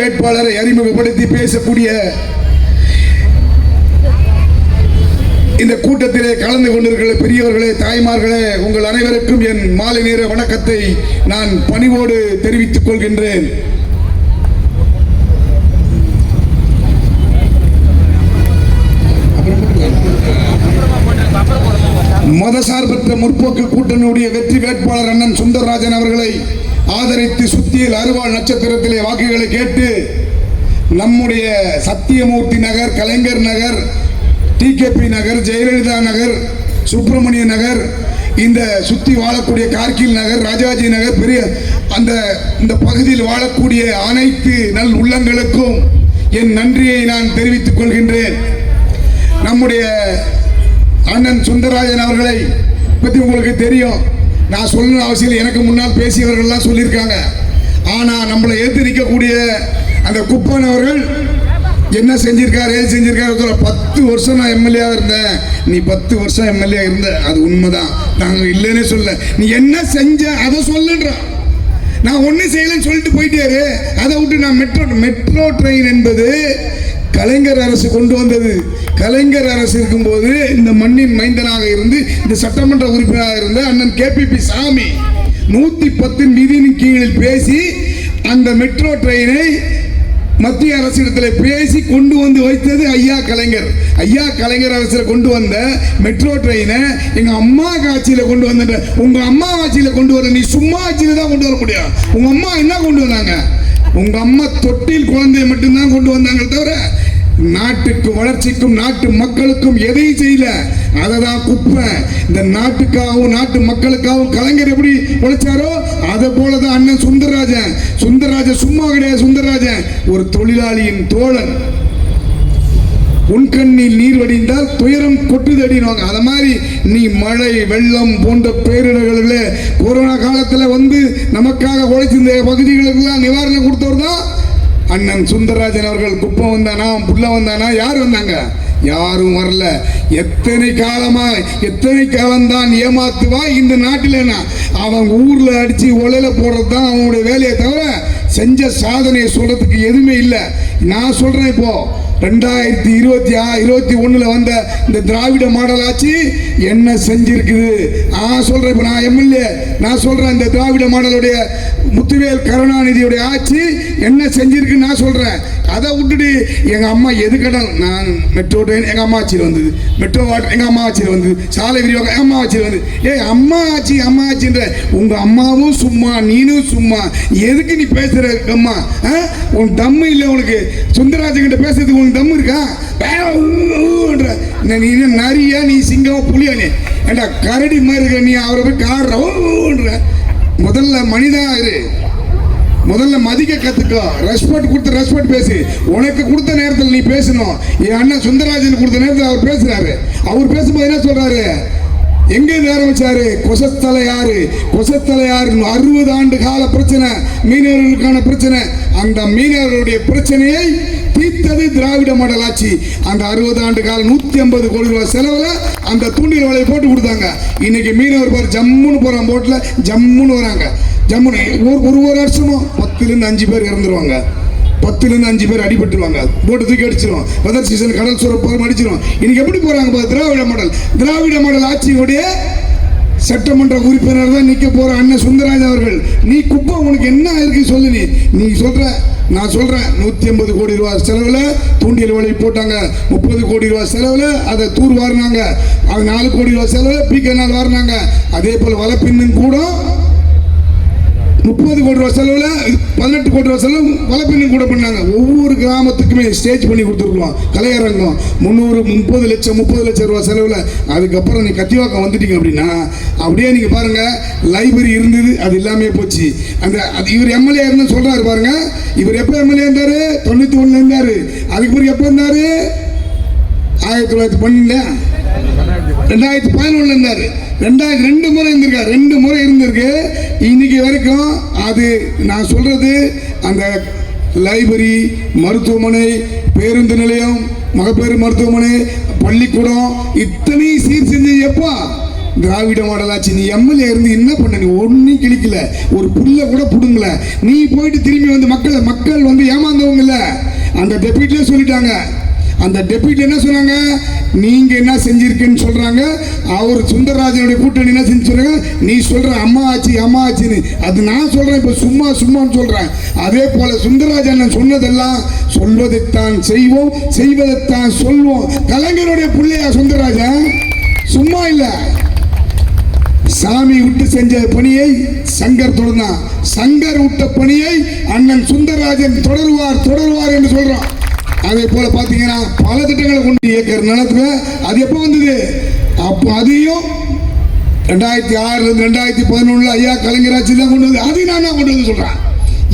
வேட்பாளரை அறிமுகப்படுத்தி பேசக்கூடிய இந்த கூட்டத்திலே கலந்து கொண்டிருக்கிற பெரியவர்களே, தாய்மார்களே, உங்கள் அனைவருக்கும் என் மாலை நேர வணக்கத்தை நான் பணிவோடு தெரிவித்துக் கொள்கின்றேன். மதசார்பற்ற முற்போக்கு கூட்டணியுடைய வெற்றி வேட்பாளர் அண்ணன் சுந்தரராஜன் அவர்களை ஆதரித்து சுத்தியில் அறுவாள் நட்சத்திரத்திலே வாக்குகளை கேட்டு நம்முடைய சத்தியமூர்த்தி நகர், கலைஞர் நகர், டிகேபி நகர், ஜெயலலிதா நகர், சுப்பிரமணிய நகர், இந்த சுத்தி வாழக்கூடிய கார்கில் நகர், ராஜாஜி நகர், பெரிய இந்த பகுதியில் வாழக்கூடிய அனைத்து நல் உள்ளங்களுக்கும் என் நன்றியை நான் தெரிவித்துக் கொள்கின்றேன். நம்முடைய அண்ணன் சுந்தரராஜன் அவர்களை பற்றி உங்களுக்கு தெரியும். நான் சொல்லணும் அவசியம், எனக்கு முன்னால் பேசியவர்கள்லாம் சொல்லியிருக்காங்க. ஆனால் நம்மளை ஏற்று நிற்கக்கூடிய அந்த குப்பன் அவர்கள் என்ன செஞ்சிருக்காரு, ஏது செஞ்சிருக்காரு. 10 வருஷம் நான் எம்எல்ஏவாக இருந்தேன். நீ 10 வருஷம் எம்எல்ஏ இருந்த, அது உண்மைதான், நாங்கள் இல்லைன்னே சொல்ல. நீ என்ன செஞ்ச அதை சொல்லுன்றான். நான் ஒன்றும் செய்யலைன்னு சொல்லிட்டு போயிட்டாரு. அதை விட்டு நான் மெட்ரோ ட்ரெயின் என்பது கலைஞர் அரசு கொண்டு வந்தது. கலைஞர் அரசு இருக்கும்போது இந்த மண்ணின் மைந்தனாக இருந்து இந்த சட்டமன்ற உறுப்பினராக இருந்த அண்ணன் கேபிபி சாமி 110 விதியின் கீழ் பேசி அந்த மெட்ரோ ட்ரெயினை மத்திய அரசிடத்தில் பேசி கொண்டு வந்து வைத்தது ஐயா கலைஞர். ஐயா கலைஞர் அரசில் கொண்டு வந்த மெட்ரோ ட்ரெயினை எங்க அம்மா ஆட்சியில கொண்டு வந்த. உங்க அம்மா ஆட்சியில கொண்டு வர, நீ சும்மா ஆட்சியில தான் கொண்டு வர முடியும். உங்க அம்மா என்ன கொண்டு வந்தாங்க? உங்க அம்மா தொட்டில் குழந்தையை மட்டும்தான் கொண்டு வந்தாங்க, தவிர நாட்டுக்கு வளர்ச்சிக்கும் நாட்டு மக்களுக்கும் எதையும் செய்யல. அதை தான் குப்பை. இந்த நாட்டுக்காகவும் நாட்டு மக்களுக்காகவும் கலைஞர் எப்படி உழைச்சாரோ அதை போலதான் அண்ணன் சுந்தரராஜன் சும்மா கிடையாது. சுந்தரராஜன் ஒரு தொழிலாளியின் தோழன். உன்கண்ணில் நீர் வடிந்தால் துயரம் கொட்டுதடினுவாங்க. அது மாதிரி நீ மழை, வெள்ளம் போன்ற பேரிடர்களில் கொரோனா காலத்தில் வந்து நமக்காக உழைச்சிருந்த பகுதிகளுக்கெல்லாம் நிவாரணம் கொடுத்தவர் தான் அண்ணன் சுந்தரராஜன் அவர்கள். குப்பம் வந்தானா, புள்ள வந்தானா, யார் வந்தாங்க? யாரும் வரல. எத்தனை காலம்தான் ஏமாத்துவா இந்த நாட்டில். அவன் ஊர்ல அடிச்சு ஒலையில போடுறது தான் அவனுடைய வேலையை தவிர செஞ்ச சாதனையை சொல்றதுக்கு எதுவுமே இல்லை. நான் சொல்றேன், இப்போ 2021 வந்த இந்த திராவிட மாடல் ஆட்சி என்ன செஞ்சிருக்குது நான் சொல்றேன். இப்போ நான் எம்எல்ஏ, நான் சொல்றேன், இந்த திராவிட மாடலுடைய முத்துவேல் கருணாநிதியுடைய ஆட்சி என்ன செஞ்சிருக்கு நான் சொல்றேன். அதை விட்டுட்டு எங்க அம்மா எது கடல், நான் மெட்ரோ ட்ரெயின் எங்க அம்மா ஆட்சியில் வந்தது, மெட்ரோ வாட்டர் எங்க அம்மா ஆட்சியில் வந்தது, சாலை விரிவாக்கம் எங்க அம்மா ஆட்சியில் வந்தது. அம்மா ஆட்சின்ற உங்க அம்மாவும் சும்மா, நீனும் சும்மா. எதுக்கு நீ பேசுற அம்மா? உன் தம்மு இல்லை உனக்கு? சுந்தரராஜன் கிட்ட பேசுறதுக்கு உனக்கு தம்மு இருக்கா? நீ நரியா, நீ சிங்கம், புலியா? நீ ஏண்டா கரடி மாதிரி இருக்க நீ? அவரை போய் காடுற. முதல்ல மனிதா இரு, முதல்ல மதிக்க கத்துக்கோ, ரெஸ்பெக்ட் பேசு. உனக்கு கொடுத்த நேரத்தில் நீ பேசணும். என் அண்ணன் சுந்தரராஜன் கொடுத்த நேரத்தில் அவர் பேசுறாரு. அவர் பேசும்போது என்ன சொல்றாரு? எங்க இருந்து ஆரம்பிச்சாரு? கொசஸ்தலை யாரு 60 ஆண்டு கால பிரச்சனை, மீனவர்களுக்கான பிரச்சனை. அந்த மீனவர்களுடைய பிரச்சனையை தீர்த்தது திராவிட மாடல் ஆட்சி. அந்த 60 ஆண்டு கால 150 கோடி ரூபாய் செலவுல அந்த தூண்டில் வலையை போட்டு கொடுத்தாங்க. இன்னைக்கு மீனவர் பாரு ஜம்முன்னு போறான், போட்ல ஜம்முன்னு வராங்க. ஜம்முன்னு ஒரு வருஷமும் 10லேருந்து 5 பேர் இறந்துருவாங்க, 10லேருந்து 5 பேர் அடிபட்டுருவாங்க, போட்டு தூக்கி அடிச்சிருவோம். வெதர் சீசன் கடல் சுரப்பம் அடிச்சிருவோம். இன்னைக்கு எப்படி போறாங்க? திராவிட மாடல் ஆட்சியுடைய சட்டமன்ற உறுப்பினர் தான் நிக்க போற அண்ணன் சுந்தரராஜன் அவர்கள். நீ குப்பை, உனக்கு என்ன இருக்கு சொல்லு. நீ சொல்ற, நான் சொல்றேன். 150 கோடி ரூபாய் செலவுல தூண்டியல் வலை போட்டாங்க. 30 கோடி ரூபாய் செலவுல அதை தூர் வாரினாங்க. அது 4 கோடி ரூபாய் செலவுல பீக்கனால் வாரினாங்க. அதே போல வலைப்பின்னும் கூட 30 கோடி ரூபாய் செலவுல 18 கோடி ரூபாய் செலவு வலைப்பின்னும் கூட பண்ணாங்க. ஒவ்வொரு கிராமத்துக்குமே ஸ்டேஜ் பண்ணி கொடுத்துருக்கோம், கலையரங்கம். 30 லட்சம் ரூபாய் செலவுல. அதுக்கப்புறம் நீ கத்திவாக்கம் வந்துட்டீங்க அப்படின்னா அப்படியே நீங்க பாருங்க, லைப்ரரி இருந்தது, அது எல்லாமே போச்சு. இவர் எம்எல்ஏ இருந்து சொல்றாரு பாருங்க. இவர் எப்ப எம்எல்ஏ இருந்தாரு? 91 இருந்தாரு. அதுக்கு பிறகு எப்ப இருந்தாரு? 1912 2011 இருந்தாரு. 2 முறை இருந்திருக்காரு. 2 முறை இருந்திருக்கு இன்னைக்கு வரைக்கும். அது நான் சொல்றது, அந்த லைப்ரரி, மருத்துவமனை, பேருந்து நிலையம், மகப்பேறு மருத்துவமனை, பள்ளிக்கூடம், இத்தனை சீர் செஞ்சு எப்போ? திராவிட மாடல் ஆட்சி. நீ எம்எல்ஏ இருந்து என்ன பண்ண? நீ ஒன்னும் கிழிக்கல, ஒரு புல்ல கூட புடுங்கல. நீ போயிட்டு திரும்பி வந்து மக்கள் வந்து ஏமாந்தவங்க இல்ல, அந்த டெபியூட்டிலே சொல்லிட்டாங்க. அந்த டெபியூட்டி என்ன சொன்னாங்க? நீங்க என்ன செஞ்சிருக்கேன்னு சொல்றாங்க. அவர் சுந்தரராஜனுடைய கூட்டணி என்ன செஞ்சு சொல்றாங்க? நீ சொல்ற அம்மா ஆச்சின்னு, அது நான் சொல்றேன் இப்ப சும்மான்னு சொல்றேன். அதே போல சுந்தரராஜன் சொன்னதெல்லாம் சொல்வதைத்தான் செய்வோம், செய்வதைத்தான் சொல்வோம். கலைஞருடைய பிள்ளையா சுந்தரராஜன்? சும்மா இல்ல, சாமி விட்டு செஞ்ச பணியை சங்கர் தொடர்ந்தான். சங்கர் விட்ட பணியை அண்ணன் சுந்தரராஜன் தொடருவார் என்று சொல்றோம். அதே போல பாத்தீங்கன்னா பல திட்டங்களை கொண்டு ஏக்கர் நிலத்துல அது எப்ப வந்தது? அப்போ அதையும் 2006 2011 ஐயா கலைஞர் ஆட்சி தான் கொண்டு வந்து, அதையும் நான் கொண்டு வந்து சொல்றேன்.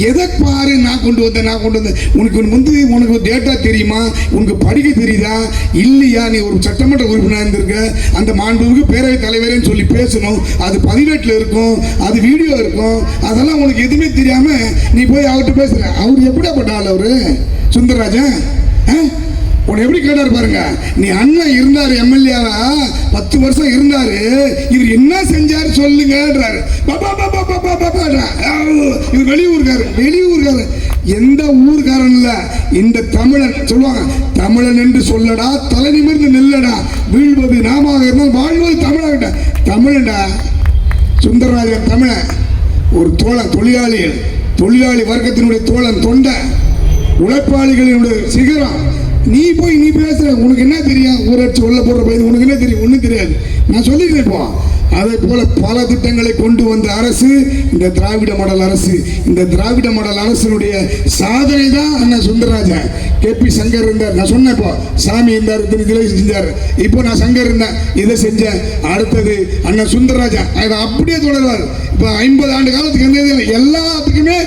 எதை பாரு நான் கொண்டு வந்தேன். உனக்கு டேட்டா தெரியுமா? உனக்கு படிக்க தெரியுதா இல்லையா? நீ ஒரு சட்டமன்ற உறுப்பினர் இருந்திருக்க, அந்த மாண்புமிகு பேரவைத் தலைவரேன்னு சொல்லி பேசணும், அது பதிவேட்டில் இருக்கும், அது வீடியோ இருக்கும். அதெல்லாம் உனக்கு எதுவுமே தெரியாம நீ போய் அவர்கிட்ட பேசுற. அவர் எப்படியாப்பட்ட ஆள்? அவரு சுந்தரராஜன் உன்னை எப்படி கேட்டார் பாருங்க. நீ அண்ணன் இருந்தாரு, எம்எல்ஏவா 10 வருஷம் இருந்தாரு, இவர் என்ன செஞ்சாரு சொல்லுங்கன்றாரு. இவர் வெளியூர்காரு. எந்த ஊர்காரன் இல்ல, இந்த தமிழன் சொல்லுவாங்க. தமிழன் என்று சொல்லடா, தலை நிமிர்ந்து நில்லடா, வீழ்வது நாம இருந்தால் வாழ்வது தமிழாகிட்ட. தமிழன்டா சுந்தரராஜன், தமிழன். ஒரு தோழன், தொழிலாளி வர்க்கத்தினுடைய தோழன், தொண்டை, உழைப்பாளிகளினுடைய சிகரம். நீ பேசுற, உனக்கு என்ன தெரியும்? ஊராட்சி உள்ள போடுற பையன் உனக்கு என்ன தெரியும்? ஒன்றும் தெரியாது. நான் சொல்லிட்டு இருப்போம். அதே போல பல திட்டங்களை கொண்டு வந்த அரசு இந்த திராவிட மாடல் அரசு. இந்த திராவிட மாடல் அரசினுடைய சாதனை தான் அண்ணன் சுந்தரராஜன். கேபி சங்கர் இருந்தார், நான் சொன்னேன். இப்போ சாமி இருந்தார், இதில் செஞ்சார். இப்போ நான் சங்கர் இருந்தேன், இதை செஞ்சேன். அடுத்தது அண்ணன் சுந்தரராஜன், அதை அப்படியே தொடர்வார். இப்போ 50 ஆண்டு காலத்துக்கு எந்த எல்லாத்துக்குமே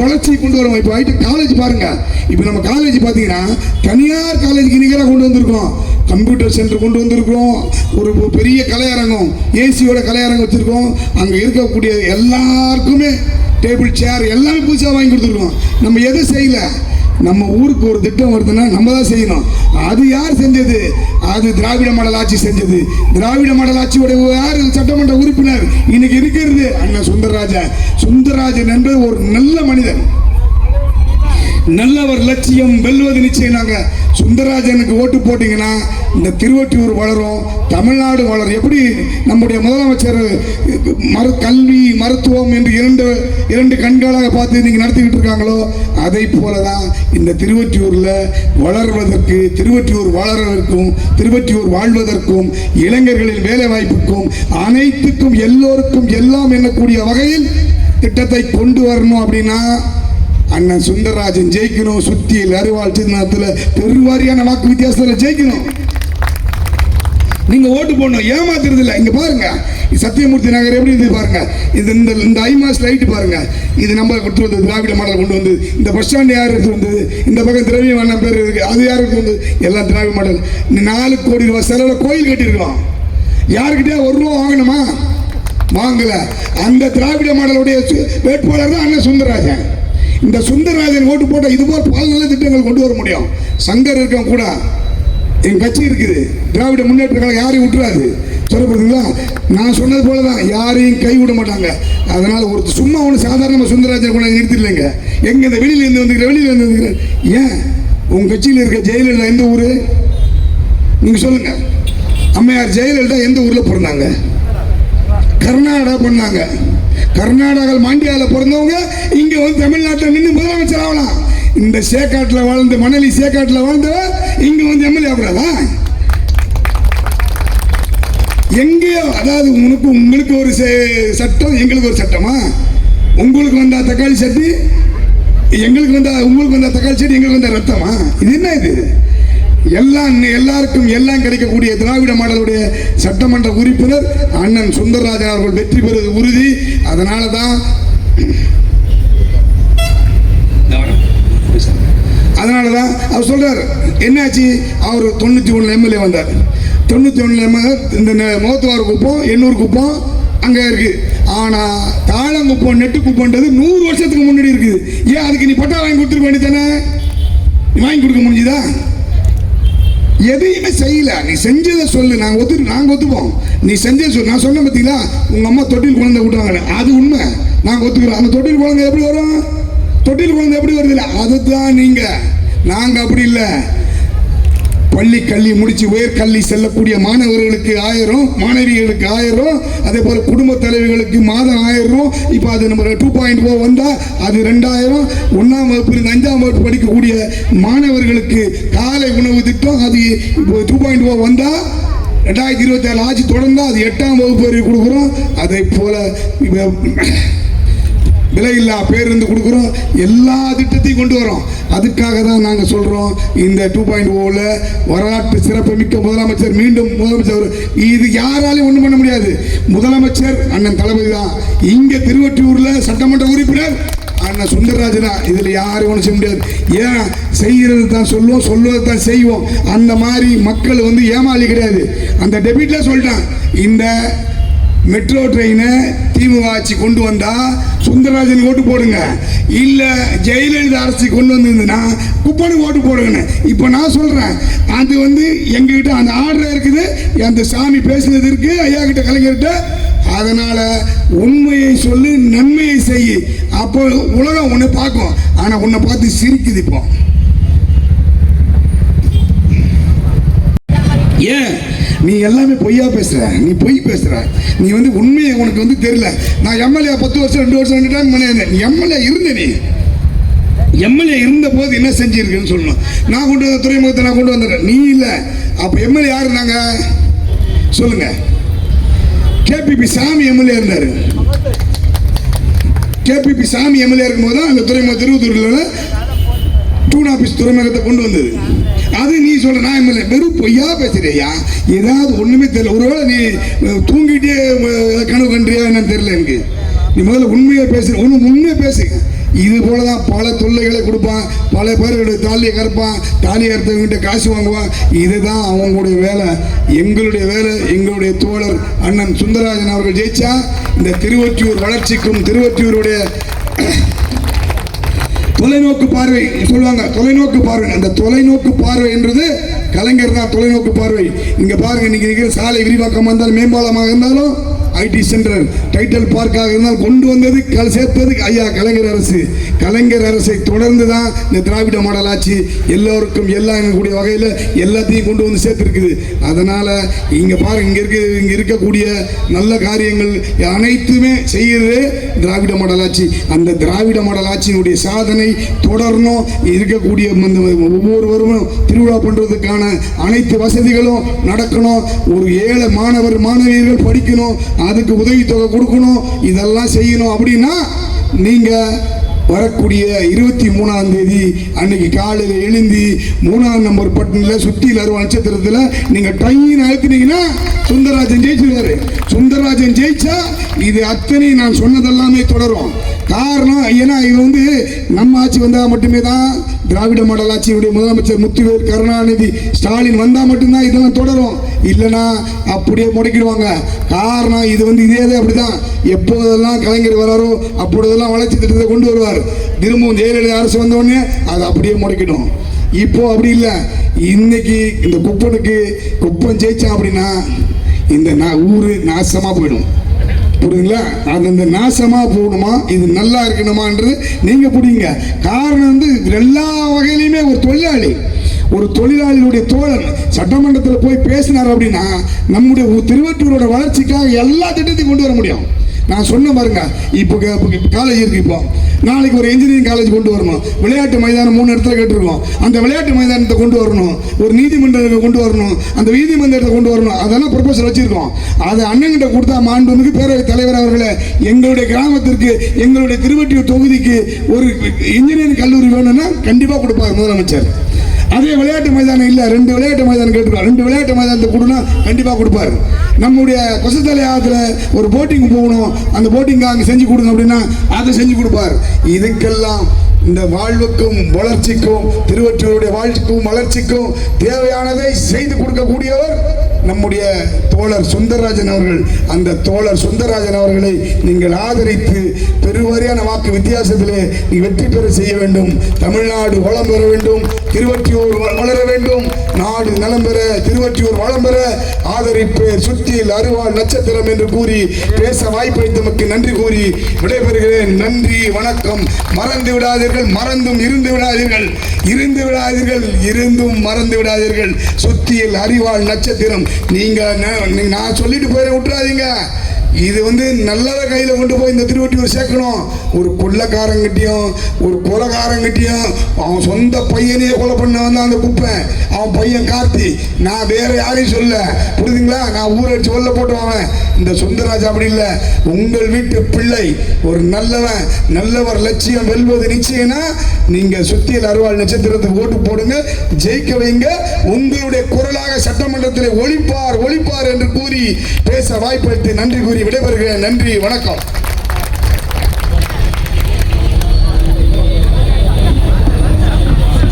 வளர்ச்சி கொண்டு வரோம். இப்போ ஆயிட்டு காலேஜ் பாருங்க. இப்போ நம்ம காலேஜ் பார்த்தீங்கன்னா தனியார் காலேஜுக்கு நிகராக கொண்டு வந்திருக்கோம். கம்ப்யூட்டர் சென்டர் கொண்டு வந்திருக்கிறோம். ஒரு பெரிய கலையரங்கம், ஏசியோட கலையரங்கம் வச்சிருக்கோம். அங்கே இருக்கக்கூடிய எல்லாருக்குமே டேபிள் சேர் எல்லாமே புதுசாக வாங்கி கொடுத்துருக்கோம். நம்ம எதை செய்யல? நம்ம ஊருக்கு ஒரு திட்டம் வருதுன்னா நம்ம தான் செய்யணும். அது யார் செஞ்சது? அது திராவிட மாடல் ஆட்சி செஞ்சது. திராவிட மாடல் ஆட்சியோட யார் சட்டமன்ற உறுப்பினர் இன்னைக்கு இருக்கிறது? அண்ணன் சுந்தரராஜன் என்பது ஒரு நல்ல மனிதன், நல்லவர். லட்சியம் வெல்வது நிச்சயம். நாங்க சுந்தரராஜனுக்கு ஓட்டு போட்டீங்கன்னா இந்த திருவொற்றியூர் வளரும், தமிழ்நாடு வளரும். எப்படி நம்முடைய முதலமைச்சர் கல்வி மருத்துவம் என்று இரண்டு கண்களாக பார்த்து இன்னைக்கு நடத்திக்கிட்டு இருக்காங்களோ, அதை போலதான் இந்த திருவொற்றியூர்ல வளர்வதற்கு, திருவொற்றியூர் வளர்வதற்கும், திருவொற்றியூர் வாழ்வதற்கும், இளைஞர்களின் வேலை வாய்ப்புக்கும், அனைத்துக்கும் எல்லோருக்கும் எல்லாம் எண்ணக்கூடிய வகையில் திட்டத்தை கொண்டு வரணும். அப்படின்னா அண்ணன் சுந்தரராஜன் ஜெயிக்கணும். சுத்தியில் அருவாள் சின்னத்தில் பெருவாரியான வாக்கு வித்தியாசத்தில் ஜெயிக்கணும். நீங்க ஓட்டு போடணும், ஏமாத்துறது இல்லை. இங்க பாருங்க, சத்தியமூர்த்தி நகர் எப்படி இருந்து பாருங்க. இந்த ஐமாஸ் லைட் பாருங்க. இது நம்ம கொடுத்து வந்தது, திராவிட மாடல் கொண்டு வந்து. இந்த பஸ் ஸ்டாண்ட் யார் எடுத்து வந்தது? இந்த பக்கம் திரவியம் அண்ணன் பேர் இருக்கு, அது யார் எடுத்து வந்தது? எல்லாம் திராவிட மாடல். 4 கோடி ரூபாய் செலவில் கோயில் கட்டியிருக்கோம். யாருக்கிட்டே 1 ரூபா வாங்கணுமா? வாங்கல. அந்த திராவிட மாடலுடைய வேட்பாளர் தான் அண்ணன் சுந்தரராஜன். இந்த சுந்தரராஜன் ஓட்டு போட்ட இதுபோல் பல நல்ல திட்டங்கள் கொண்டு வர முடியும். சங்கர் இருக்க கூட என் கட்சி இருக்குது, திராவிட முன்னேற்ற கழகம் யாரையும் விட்டுறாது. சொல்லப்படுதுங்களா? நான் சொன்னது போலதான், யாரையும் கைவிட மாட்டாங்க. அதனால ஒரு சும்மா ஒன்று சாதாரண சுந்தரராஜன் கூட நிறுத்திடலைங்க. எங்க இந்த வெளியில இருந்து ஏன் உங்க கட்சியில் இருக்க ஜெயலலிதா எந்த ஊரு? நீங்க சொல்லுங்க. அம்மையார் ஜெயலலிதா எந்த ஊர்ல பிறந்தாங்க? கர்நாடகா பண்ணாங்க. கர்நாடகா மாண்டியாவில் பிறந்தவங்க இங்க வந்து தமிழ்நாட்டில் நின்று முதலமைச்சர் ஆகலாம். இந்த சேக்காட்டில் வாழ்ந்த மணலி சேக்காட்டில் வாழ்ந்த இங்க வந்து எம்எல்ஏ ஆகக்கூடாதா? எங்கேயோ, அதாவது உங்களுக்கு ஒரு சட்டம், எங்களுக்கு ஒரு சட்டமா? உங்களுக்கு வந்தா தக்காளி சட்டி, எங்களுக்கு வந்தா, உங்களுக்கு வந்தா தக்காளி சட்டி, எங்களுக்கு வந்தா ரத்தமா? இது என்ன? இது எல்லாருக்கும் எல்லாம் கிடைக்கக்கூடிய திராவிட மாடலுடைய சட்டமன்ற உறுப்பினர் அண்ணன் சுந்தரராஜன் அவர்கள் வெற்றி பெறுவது உறுதி. அதனாலதான் அவர் சொல்றாரு. என்னாச்சு? அவர் 91 எம்எல்ஏ வந்தார். 91 எம்எல்ஏ இந்த மோத்துவார் குப்பம், எண்ணூர் குப்பம் அங்க இருக்கு. ஆனா தாளங்குப்பம் நெட்டு குப்பம்ன்றது 100 வருஷத்துக்கு முன்னாடி இருக்குது. ஏன் அதுக்கு நீ பட்டா வாங்கி கொடுத்துருக்க வேண்டியதானே? வாங்கி கொடுக்க முடிஞ்சுதா? எதையுமே செய்யல. நீ செஞ்சதை சொல்லு, நாங்க ஒத்துப்போம். நீ செஞ்சதை சொல்லு. நான் சொன்ன பார்த்தீங்களா, உங்க அம்மா தொட்டில் குழந்தை விட்டுவாங்க, அது உண்மை, நாங்க ஒத்துக்கிறோம். அந்த தொட்டில் குழந்தை எப்படி வரும்? தொட்டில் குழந்தை எப்படி வருது இல்லை, அதுதான் நீங்க. நாங்க அப்படி இல்லை. பள்ளி கல்வி முடிச்சு உயர்கல்வி செல்லக்கூடிய மாணவர்களுக்கு 1000, மாணவிகளுக்கு 1000, அதே போல குடும்ப தலைவர்களுக்கு மாதம் 1000. இப்போ அது நம்ம 2.0 வந்தா அது 2000. 1ஆம் வகுப்பு 5ஆம் வகுப்பு படிக்கக்கூடிய மாணவர்களுக்கு காலை உணவு திட்டம் அது இப்போ 2.0 வந்தா 2027 ஆட்சி தொடர்ந்தா அது 8ஆம் வகுப்பு வரை கொடுக்குறோம். அதே போல விலையில்லா பேருந்து கொடுக்குறோம். எல்லா திட்டத்தையும் கொண்டு வரோம். அதுக்காக தான் நாங்கள் சொல்கிறோம், இந்த 2.0ல வரலாற்று சிறப்புமிக்க முதலமைச்சர் மீண்டும் முதலமைச்சர். இது யாராலையும் ஒன்றும் பண்ண முடியாது. முதலமைச்சர் அண்ணன் தளபதி தான். இங்கே திருவொற்றியூரில் சட்டமன்ற உறுப்பினர் அண்ணன் சுந்தரராஜனா. இதில் யாரும் ஒன்றும் செய்ய முடியாது. ஏன் செய்கிறது தான் சொல்லுவோம், சொல்லுவது தான் செய்வோம். அந்த மாதிரி மக்கள் வந்து ஏமாளி கிடையாது. அந்த டெபிட்ல சொல்லிட்டான், இந்த மெட்ரோ ட்ரெயினை திமுக ஆட்சி கொண்டு வந்தா சுந்தரராஜன் ஓட்டு போடுங்க, இல்ல ஜெயலலிதா அரசு கொண்டு வந்திருந்ததுன்னா குப்பனுக்கு ஓட்டு போடுங்க. இப்போ நான் சொல்றேன், அது வந்து எங்ககிட்ட அந்த ஆர்டர் இருக்குது, அந்த சாமி பேசுனது இருக்கு ஐயா கிட்ட, கலைஞர்கிட்ட. அதனால உண்மையை சொல்லு, நன்மையை செய்யு. அப்போ உலகம் உன்னை பார்க்கும். ஆனா உன்னை பார்த்து சிரிக்குது. இப்போ ஏன் நீ எல்லாமே பொய்யா பேசுற? நீ பொய் பேசுற. நீ வந்து உண்மையை உனக்கு வந்து தெரியல. நான் எம்எல்ஏ 10 வருஷம் 2 வருஷம் 2 டைம் பண்ணியிருந்தேன். எம்எல்ஏ இருந்த நீ எம்எல்ஏ இருந்த போது என்ன செஞ்சிருக்குன்னு சொல்லணும். நான் கொண்டு வந்த துறைமுகத்தை நான் கொண்டு வந்துடுறேன், நீ இல்லை. அப்போ எம்எல்ஏ யாரு இருந்தாங்க சொல்லுங்க? கேபிபி சாமி எம்எல்ஏ இருந்தாரு. கேபிபி சாமி எம்எல்ஏ இருக்கும்போது தான் அந்த துறைமுக திருவத்தூரில் டூன் ஆபீஸ் துறைமுகத்தை கொண்டு வந்தது. அது நீ சொல்ற, நான் எம்எல்ஏ. வெறும் பொய்யா பேசுறியா? ஏதாவது ஒண்ணுமே தெரியல. ஒருவேளை நீ தூங்கிட்டே கனவு கண்டியா என்னன்னு தெரியல எனக்கு. நீ முதல்ல உண்மையை பேசு, உண்மையை பேசு. இது போலதான் பல தொல்லைகளை கொடுப்பான், பல பேர்களுடைய தாலியை கறப்பான், தாலி அறுத்தவங்கிட்ட காசு வாங்குவான். இதுதான் அவங்களுடைய வேலை. எங்களுடைய வேலை, எங்களுடைய தோழர் அண்ணன் சுந்தரராஜன் அவர்கள் ஜெயிச்சா இந்த திருவொற்றியூர் வளர்ச்சிக்கும், திருவொற்றியூருடைய தொலைநோக்கு பார்வை சொல்லுவாங்க, தொலைநோக்கு பார்வை. அந்த தொலைநோக்கு பார்வை என்றது கலைஞர் தான். தொலைநோக்கு பார்வை. இங்க பாருங்க, இன்னைக்கு இருக்கிற சாலை விரிவாக்கமாக இருந்தாலும், மேம்பாலமாக இருந்தாலும், ஐடி சென்டர், டைட்டில் பார்க்காக இருந்தால் கொண்டு வந்தது சேர்த்தது ஐயா கலைஞர் அரசு. கலைஞர் அரசை தொடர்ந்து தான் இந்த திராவிட மாடல் ஆட்சி எல்லோருக்கும் எல்லாம் இருக்கக்கூடிய வகையில் எல்லாத்தையும் கொண்டு வந்து சேர்த்துருக்குது. அதனால இங்க பாருங்க, இங்க இருக்கக்கூடிய நல்ல காரியங்கள் அனைத்துமே செய்கிறது திராவிட மாடல் ஆட்சி. அந்த திராவிட மாடல் ஆட்சியினுடைய சாதனை தொடரணும். இருக்கக்கூடிய ஒவ்வொருவரும் திருவிழா பண்றதுக்கான அனைத்து வசதிகளும் நடக்கணும். ஒரு ஏழை மாணவர் மாணவியர்கள் படிக்கணும், அதுக்கு உதவித்தொகை கொடுக்கணும், இதெல்லாம் செய்யணும். அப்படின்னா நீங்க வரக்கூடிய 23ஆம் தேதி அன்னைக்கு காலையில் எழுந்தி 3ஆம் நம்பர் பட்டனில் சுத்தியில் 60 நட்சத்திரத்தில் நீங்க ட்ரெயின் அழுத்தினீங்கன்னா சுந்தரராஜன் ஜெயிச்சிருக்காரு. சுந்தரராஜன் ஜெயிச்சா இது அத்தனை நான் சொன்னதெல்லாமே தொடரும். காரணம் ஏன்னா இது வந்து நம்ம ஆட்சி வந்தால் மட்டுமே தான், திராவிட மாடல் ஆட்சியுடைய முதலமைச்சர் முத்துவேல் கருணாநிதி ஸ்டாலின் வந்தால் மட்டும்தான் இதெல்லாம் தொடரும். இல்லைன்னா அப்படியே முடக்கிடுவாங்க. காரணம் இது வந்து இதே அப்படிதான். எப்போதெல்லாம் கலைஞர் வராரோ அப்பொழுதெல்லாம் வளர்ச்சி திட்டத்தை கொண்டு வருவார். திரும்பவும் ஜெயலலிதா அரசு வந்தோடனே அதை அப்படியே முடக்கிடும். இப்போ அப்படி இல்லை. இன்னைக்கு இந்த குப்பன் ஜெயிச்சா அப்படின்னா இந்த ஊரு நாசமா போயிடும். புரியுதுங்களா? அது இந்த நாசமா போகணுமா, இது நல்லா இருக்கணுமான்றது நீங்க புரியுங்க. காரணம் வந்து எல்லா வகையிலுமே ஒரு தொழிலாளியுடைய தோழர் சட்டமன்றத்தில் போய் பேசினார் அப்படின்னா நம்முடைய திருவொற்றியூரோட வளர்ச்சிக்காக எல்லா திட்டத்தையும் கொண்டு வர முடியும். நான் சொன்ன பாருங்க, இப்போ காலேஜ் இருக்கு, இப்போ நாளைக்கு ஒரு இன்ஜினியரிங் காலேஜ் கொண்டு வரணும், விளையாட்டு மைதானம் 3 இடத்துல கேட்டிருக்கோம், அந்த விளையாட்டு மைதானத்தை கொண்டு வரணும், ஒரு நீதிமன்றத்தை கொண்டு வரணும், அந்த நீதிமன்றத்தை கொண்டு வரணும். அதெல்லாம் ப்ரொபோசல் வச்சிருக்கோம். அதை அண்ணன்கிட்ட கொடுத்தா மாண்புமிகு பேரவைத் தலைவர் அவர்களே, எங்களுடைய கிராமத்திற்கு, எங்களுடைய திருவொற்றியூர் தொகுதிக்கு ஒரு இன்ஜினியரிங் கல்லூரி வேணும்னா கண்டிப்பாக கொடுப்பார் முதலமைச்சர். அதே விளையாட்டு மைதானம் இல்லை, 2 விளையாட்டு மைதானம் கேட்டுருக்கோம், 2 விளையாட்டு மைதானத்தை கொடுனா கண்டிப்பாக கொடுப்பாரு. நம்முடைய கொசத்தலையாத்தில் ஒரு போட்டிங் போகணும், அந்த போட்டிங் அங்கே செஞ்சு கொடுங்க அப்படின்னா அதை செஞ்சு கொடுப்பார். இதுக்கெல்லாம் இந்த வாழ்வுக்கும் வளர்ச்சிக்கும், திருவொற்றியூருடைய வாழ்ச்சிக்கும் வளர்ச்சிக்கும் தேவையானதை செய்து கொடுக்கக்கூடியவர் நம்முடைய தோழர் சுந்தரராஜன் அவர்கள். அந்த தோழர் சுந்தரராஜன் அவர்களை நீங்கள் ஆதரித்து பெருவாரியான வாக்கு வித்தியாசத்திலே நீ வெற்றி பெற செய்ய வேண்டும். தமிழ்நாடு வளம் பெற வேண்டும், திருவொற்றியூர் வளர வேண்டும், நாடு நலம் பெற, திருவொற்றியூர் வளம் பெற ஆதரிப்பேர் சுத்தியில் அருவாள் நட்சத்திரம் என்று கூறி பேச வாய்ப்பளித்தமக்கு நன்றி கூறி விடைபெறுகிறேன். நன்றி, வணக்கம். மறந்து விடாதீர்கள், மறந்தும் இருந்து விடாதீர்கள், இருந்து விடாதீர்கள், இருந்தும் மறந்து விடாதீர்கள். சுத்தியில் அறிவாள் நட்சத்திரம். நீங்க நான் சொல்லிட்டு போய் விட்டுறாதீங்க. இது நல்லத கையில் கொண்டு போய் இந்த திருவொற்றியூர் சேர்க்கணும். ஒரு கொள்ளக்காரங்கிட்டையும் ஒரு கொலைகாரங்கிட்டையும் அவன் சொந்த பையனையே கொலை பண்ண அந்த குப்பை அவன் பையன் கார்த்தி. நான் வேற யாரையும் சொல்ல, புரியுதுங்களா? நான் ஊரடிச்சு கொல்ல போட்டுவான். இந்த சுந்தரராஜ் அப்படி இல்லை. உங்கள் வீட்டு பிள்ளை ஒரு நல்லவன், நல்லவர் லட்சியம் வெல்வது நிச்சயம்னா நீங்க சுத்தியல் அருவாள் நட்சத்திரத்துக்கு ஓட்டு போடுங்க, ஜெயிக்க வைங்க. உங்களுடைய குரலாக சட்டமன்றத்தில் ஒளிப்பார் ஒளிப்பார் என்று கூறி பேச வாய்ப்பளித்து நன்றி கூறி விடைபெறுகிறேன். நன்றி, வணக்கம்.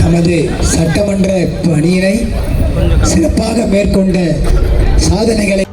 தமது சட்டமன்ற பணியினை சிறப்பாக மேற்கொண்ட சாதனைகளை